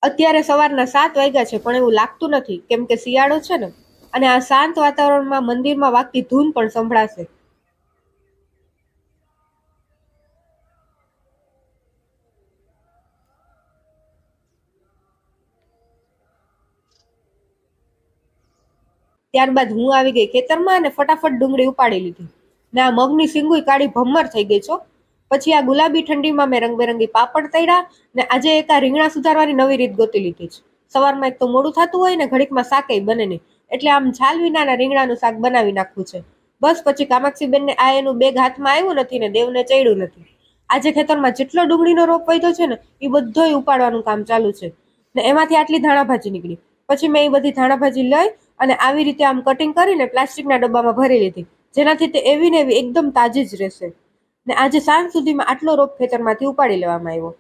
અત્યારે સવારના 7 વાગ્યા છે, પણ એવું લાગતું નથી, કેમ કે શિયાળો છે ને. અને આ શાંત વાતાવરણમાં મંદિરમાં વાગતી ધૂન પણ સંભળાશે. ત્યારબાદ હું આવી ગઈ ખેતરમાં અને ફટાફટ ડુંગળી ઉપાડી લીધી. ને આ મગની સિંગુય કાળી ભમ્મર થઈ ગઈ છો. પછી આ ગુલાબી ઠંડીમાં મેં રંગબેરંગી પાપડ તળ્યા. ને આજે એક આ રીંગણા સુધારવાની નવી રીત ગોતી લીધી છે. સવારમાં એક તો મોડું થતું હોય ને ઘડીકમાં શાકેય બને નહીં, એટલે આમ છાલ વિનાના રીંગણાનું શાક બનાવી નાખવું છે. બસ પછી કામાક્ષીબેનને આ એનું બેગ હાથમાં આવ્યું નથી ને દેવને ચડ્યું નથી. આજે ખેતરમાં જેટલો ડુંગળીનો રોપ વધ્યો છે ને એ બધોય ઉપાડવાનું કામ ચાલુ છે. ને એમાંથી આટલી ધાણાભાજી નીકળી. પછી મેં એ બધી ધાણાભાજી લઈ અને આવી રીતે આમ કટિંગ કરીને પ્લાસ્ટિકના ડબ્બામાં ભરી લીધી, જેનાથી તે એવી ને એવી એકદમ તાજી જ રહેશે. ને આજે સાંજ સુધીમાં આટલો રોપ ખેતરમાંથી ઉપાડી લેવામાં આવ્યો.